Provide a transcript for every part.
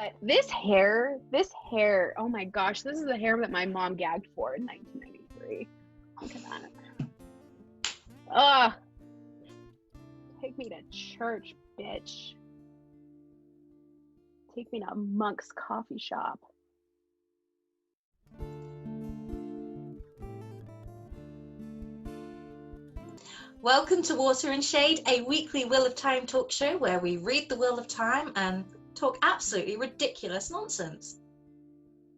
But this hair, oh my gosh, this is the hair that my mom gagged for in 1993. Look at that. Ugh. Take me to church, bitch. Take me to Monk's coffee shop. Welcome to Water and Shade, a weekly Wheel of Time talk show where we read the Wheel of Time and talk absolutely ridiculous nonsense.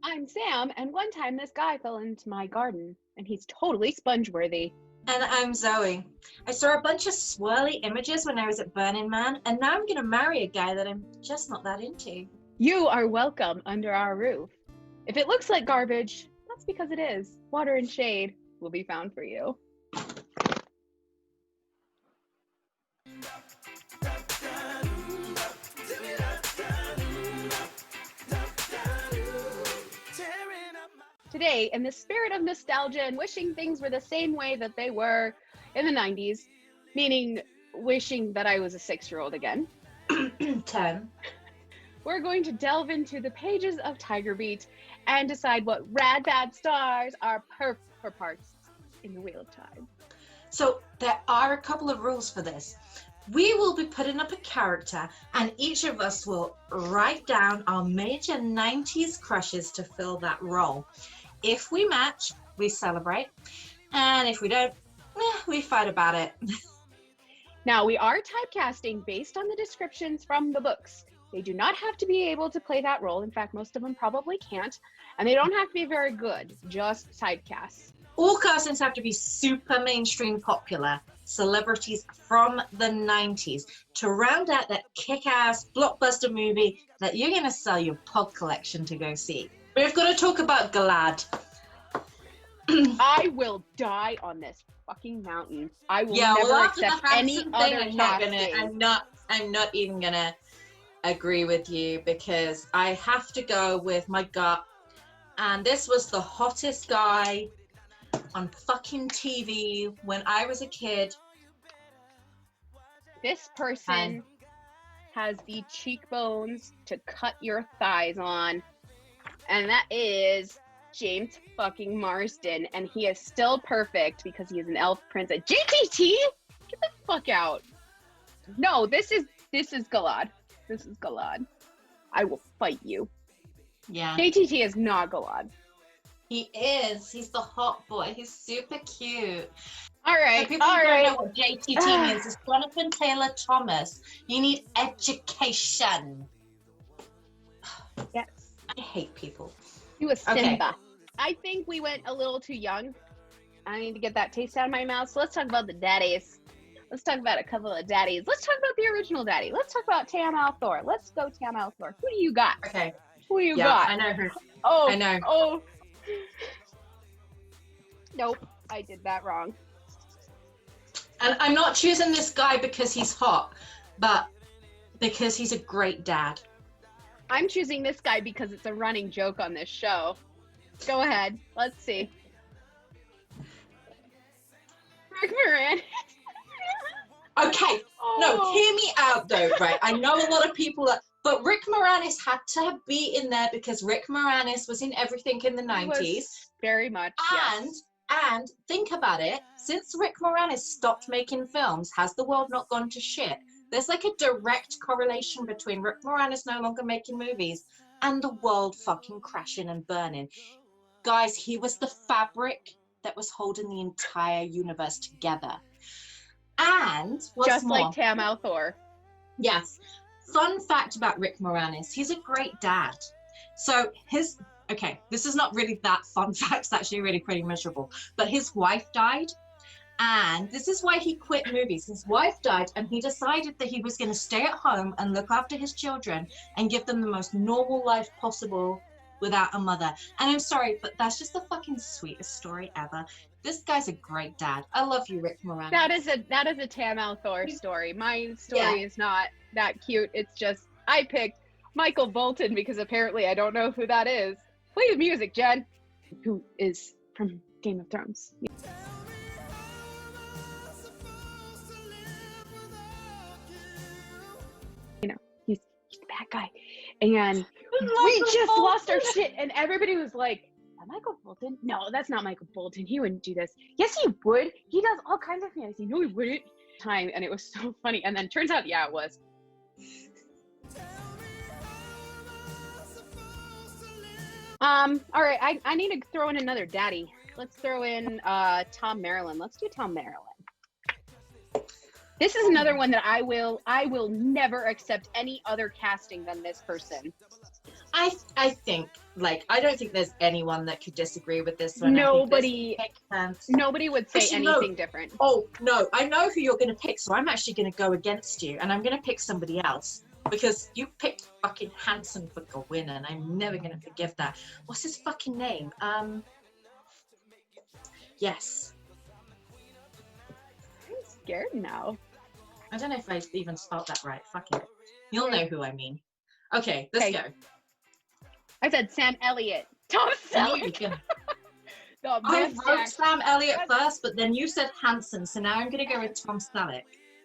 I'm Sam, and one time this guy fell into my garden, and he's totally sponge-worthy. And I'm Zoe. I saw a bunch of swirly images when I was at Burning Man, and now I'm going to marry a guy that I'm just not that into. You are welcome under our roof. If it looks like garbage, that's because it is. Water and shade will be found for you. Today, in the spirit of nostalgia and wishing things were the same way that they were in the 90s, meaning wishing that I was a 6-year-old again, 10. We're going to delve into the pages of TigerBeat and decide what rad bad stars are perf for parts in the Wheel of Time. So there are a couple of rules for this. We will be putting up a character and each of us will write down our major 90s crushes to fill that role. If we match, we celebrate, and if we don't, we fight about it. Now, we are typecasting based on the descriptions from the books. They do not have to be able to play that role. In fact, most of them probably can't, and they don't have to be very good, just typecasts. All castings have to be super mainstream popular celebrities from the 90s to round out that kick-ass blockbuster movie that you're going to sell your pod collection to go see. We've got to talk about Galad. I will die on this fucking mountain. I will never accept any other casting. I'm not even gonna agree with you because I have to go with my gut. And this was the hottest guy on fucking TV when I was a kid. This person has the cheekbones to cut your thighs on. And that is James fucking Marsden, and he is still perfect because he is an elf prince. JTT, get the fuck out! No, this is Galad. This is Galad. I will fight you. Yeah. JTT is not Galad. He is. He's the hot boy. He's super cute. All right. So people don't know what JTT means. It's Jonathan Taylor Thomas. You need education. Yes. I hate people. He was Simba. Okay. I think we went a little too young. I need to get that taste out of my mouth. So let's talk about the daddies. Let's talk about a couple of daddies. Let's talk about the original daddy. Let's talk about Tam Althor. Let's go Tam Althor. Who do you got? Okay. Who do you got? I know her. Oh, I know. Oh. Nope, I did that wrong. And I'm not choosing this guy because he's hot, but because he's a great dad. I'm choosing this guy because it's a running joke on this show. Go ahead. Let's see. Rick Moranis. Okay. No, hear me out though, right? I know a lot of people are, but Rick Moranis had to be in there because Rick Moranis was in everything in the 90s. Very much, yes. And think about it, since Rick Moranis stopped making films, has the world not gone to shit? There's like a direct correlation between Rick Moranis no longer making movies and the world fucking crashing and burning. Guys, he was the fabric that was holding the entire universe together. And what's just more, like Tam Althor. Yes. Fun fact about Rick Moranis, he's a great dad. So okay, this is not really that fun fact, it's actually really pretty miserable, but his wife died. And this is why he quit movies. His wife died and he decided that he was going to stay at home and look after his children and give them the most normal life possible without a mother. And I'm sorry, but that's just the fucking sweetest story ever. This guy's a great dad. I love you, Rick Moranis. That is a Tam Althor story. My story is not that cute. It's just I picked Michael Bolton because apparently I don't know who that is. Play the music, Jen. Who is from Game of Thrones. You know, he's the bad guy. And We just lost our shit. And everybody was like, Michael Bolton? No, that's not Michael Bolton. He wouldn't do this. Yes, he would. He does all kinds of fantasy. No, he wouldn't. Time. And it was so funny. And then turns out, yeah, it was. All right, I need to throw in another daddy. Let's throw in Tom Maryland. Let's do Tom Maryland. This is another one that I will never accept any other casting than this person. I think, like, I don't think there's anyone that could disagree with this one. Nobody would say anything different. Oh, no, I know who you're going to pick, so I'm actually going to go against you, and I'm going to pick somebody else, because you picked fucking Hanson for the win, and I'm never going to forgive that. What's his fucking name? Yes. I'm scared now. I don't know if I even spelled that right. Fuck it. You'll know who I mean. Okay, let's go. I said Sam Elliott. Tom Selleck. I wrote Sam Elliott first, but then you said Hanson, so now I'm going to go with Tom Selleck.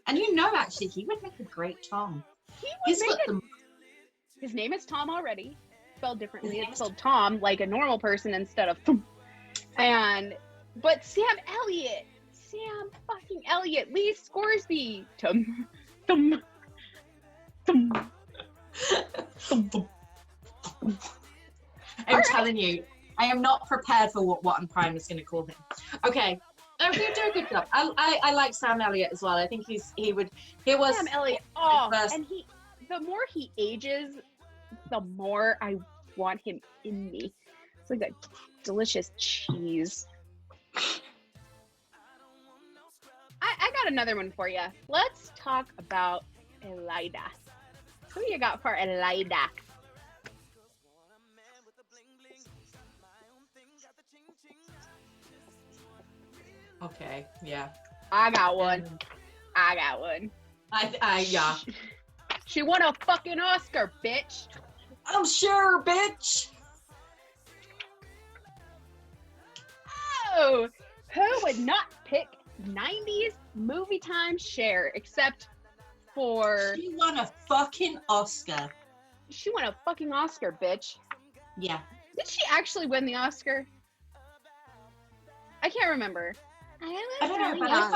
And you know, actually, he would make a great Tom. His name is Tom already, spelled differently. It's spelled Tom, like a normal person instead of thum. But Sam Elliott. Sam fucking Elliott. Lee Scoresby. Tum. Thum. Thum. I'm telling you, I am not prepared for what and Prime is going to call him. Okay, I'm going to do a good job. I like Sam Elliott as well. I think he was Sam Elliott. Oh, and the more he ages, the more I want him in me. It's like that delicious cheese. I got another one for you. Let's talk about Elida. Who you got for Elida? Okay, yeah. I got one. Yeah. She won a fucking Oscar, bitch. I'm sure, bitch. Oh, who would not pick 90s movie time Cher except for... She won a fucking Oscar. She won a fucking Oscar, bitch. Yeah. Did she actually win the Oscar? I can't remember. I don't know, but I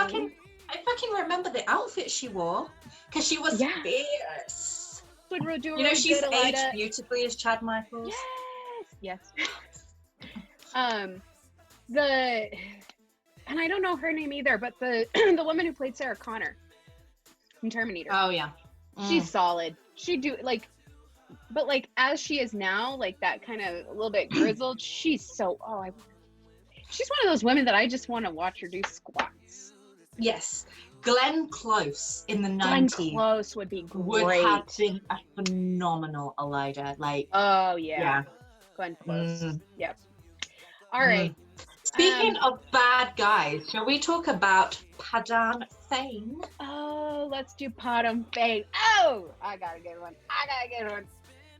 fucking remember the outfit she wore because she was fierce. You know, she's aged beautifully as Chad Michaels. Yes. And I don't know her name either, but the the woman who played Sarah Connor in Terminator. Oh yeah, she's solid. She do like, but like as she is now, like that kind of a little bit grizzled. She's so she's one of those women that I just want to watch her do squats. Yes. Glenn Close in the 90s. Glenn Close would be great. Would have been a phenomenal Elida. Like, oh yeah. Glenn Close. Yep. All right. Speaking of bad guys, shall we talk about Padam Fane? Oh, let's do Padam Fane. Oh, I got a good one.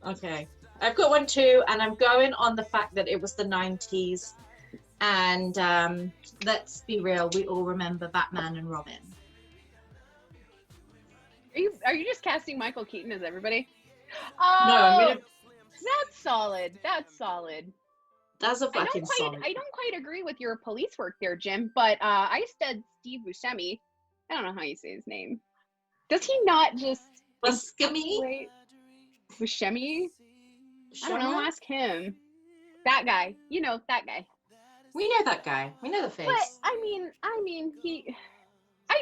Okay. I've got one too, and I'm going on the fact that it was the 90s. And let's be real, we all remember Batman and Robin. Are you just casting Michael Keaton as everybody? Oh, no, I'm gonna... That's solid. That's a fucking solid. I don't quite agree with your police work there, Jim, but I said Steve Buscemi. I don't know how you say his name. Does he not just... Buscemi? Buscemi? I don't know, ask him. That guy. You know, that guy. We know that guy. We know the face. But I mean, I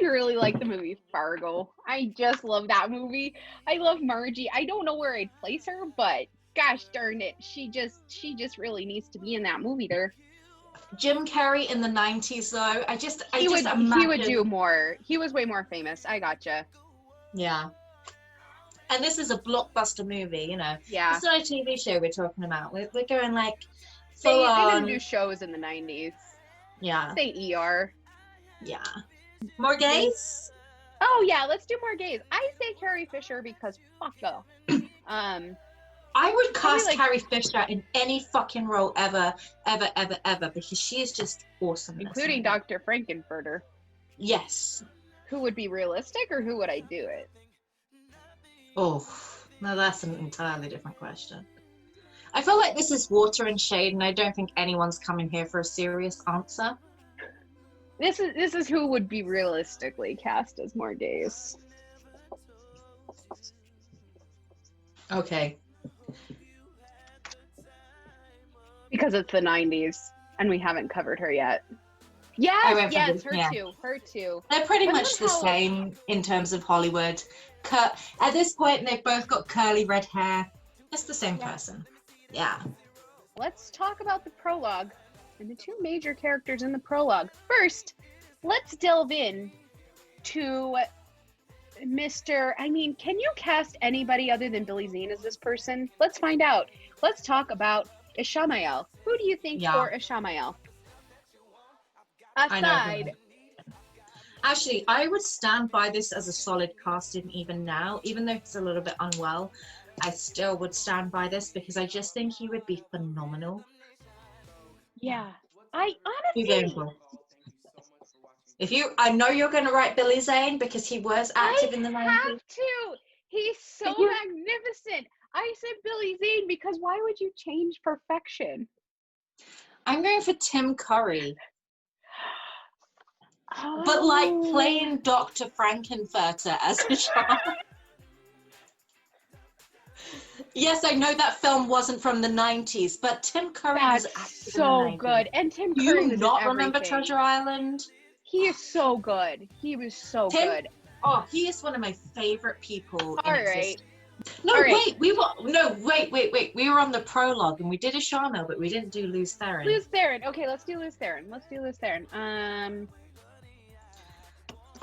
really like the movie Fargo. I just love that movie. I love Margie. I don't know where I'd place her, but gosh darn it, she just really needs to be in that movie there. Jim Carrey in the 90s though. He would do more. He was way more famous. I gotcha. Yeah. And this is a blockbuster movie, you know. Yeah. It's not a TV show we're talking about. We're going like They didn't do shows in the 90s. Yeah. Say ER. Yeah. More gays? Oh yeah, let's do more gays. I say Carrie Fisher because fuck her. I would cast Carrie Fisher in any fucking role ever, because she is just awesome. Including Dr. Frankenfurter. Yes. Who would be realistic, or who would I do it? Oh, now that's an entirely different question. I feel like this is water and shade, and I don't think anyone's coming here for a serious answer. This is who would be realistically cast as more gays. Okay. Because it's the 90s, and we haven't covered her yet. Yes, her too. They're pretty But much the same in terms of Hollywood. At this point, they've both got curly red hair. It's the same person. Yeah. Let's talk about the prologue and the two major characters in the prologue. First, let's delve in to Mr. Can you cast anybody other than Billy Zane as this person? Let's find out. Let's talk about Ishamael. Who do you think for Ishamael? Aside. Actually, I would stand by this as a solid casting even now. Even though he's a little bit unwell, I still would stand by this because I just think he would be phenomenal. Yeah. I honestly... I know you're going to write Billy Zane because he was active in the 90s. I have to. He's so magnificent. I said Billy Zane because why would you change perfection? I'm going for Tim Curry. But like playing Dr. Frankenfurter as a child. Yes, I know that film wasn't from the 90s, but Tim Curry was active so in the 90s. good. And Tim Curry was not remember Treasure Island? He is so good. He was so good. Oh, he is one of my favorite people in existence. Wait. We were on the prologue and we did Ishamael, but we didn't do Luz Theron. Okay, let's do Luz Theron.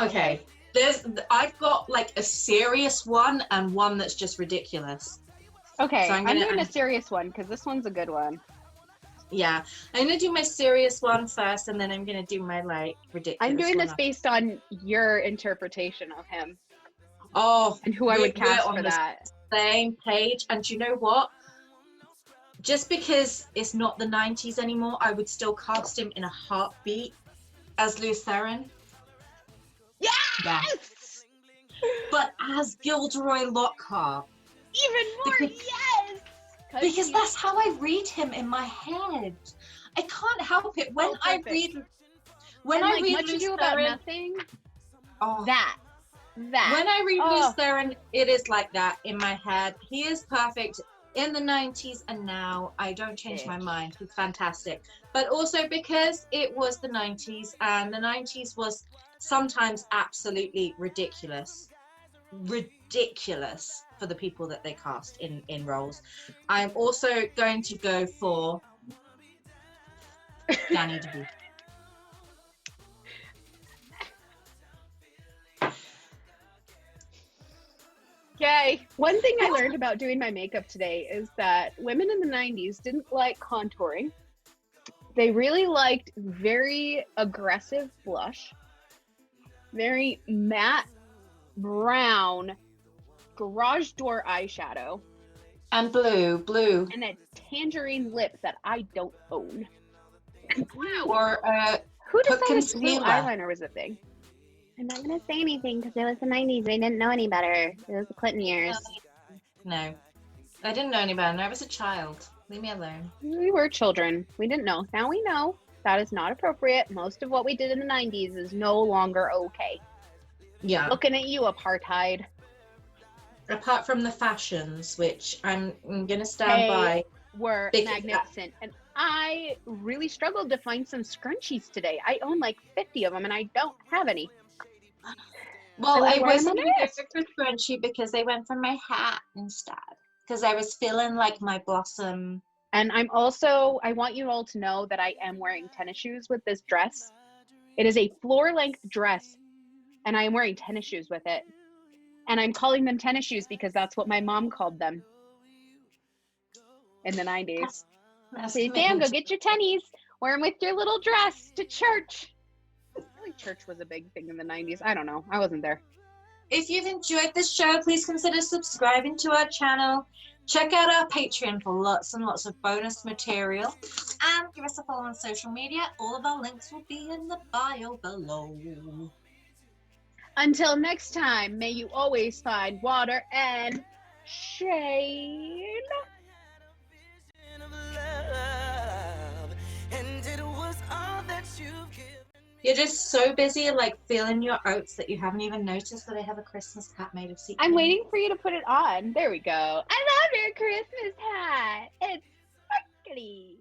Okay. I've got like a serious one and one that's just ridiculous. Okay, so I'm doing a serious one because this one's a good one. Yeah, I'm gonna do my serious one first, and then I'm gonna do my like ridiculous. I'm doing this based on your interpretation of him. Oh, and who I would cast for that. Same page, and you know what? Just because it's not the 90s anymore, I would still cast him in a heartbeat as Luz Theron. Yes! Yeah. But as Gilderoy Lockhart. Even more, yes! Because that's how I read him in my head. I can't help it. When I read Much Ado About Nothing. Oh, that. When I read Luz Theron, it is like that in my head. He is perfect in the 90s and now. I don't change my mind. He's fantastic. But also because it was the 90s and the 90s was sometimes absolutely ridiculous. Ridiculous for the people that they cast in roles. I'm also going to go for Danny DeVito. Okay. One thing I learned about doing my makeup today is that women in the 90s didn't like contouring. They really liked very aggressive blush, very matte brown garage door eyeshadow, and blue, and a tangerine lip that I don't own. Or who decided blue eyeliner was a thing? I'm not gonna say anything because it was the 90s. They didn't know any better. It was the Clinton years. No, I didn't know any better. I was a child. Leave me alone. We were children. We didn't know. Now we know. That is not appropriate. Most of what we did in the 90s is no longer okay. Yeah. Looking at you, apartheid. Apart from the fashions, which I'm gonna stand by, were magnificent. And I really struggled to find some scrunchies today. I own like 50 of them and I don't have any. Well, I wasn't going to go for scrunchie because they went for my hat instead. Because I was feeling like my blossom. And I want you all to know that I am wearing tennis shoes with this dress. It is a floor-length dress, and I am wearing tennis shoes with it. And I'm calling them tennis shoes because that's what my mom called them in the 90s. Say, Sam, go get your tennies. Wear them with your little dress to church. I feel like church was a big thing in the 90s. I don't know. I wasn't there. If you've enjoyed this show, please consider subscribing to our channel. Check out our Patreon for lots and lots of bonus material. And give us a follow on social media. All of our links will be in the bio below. Until next time, may you always find water and shade. You're just so busy like feeling your oats that you haven't even noticed that I have a Christmas hat made of sequins. I'm waiting for you to put it on. There we go. I love your Christmas hat. It's sparkly.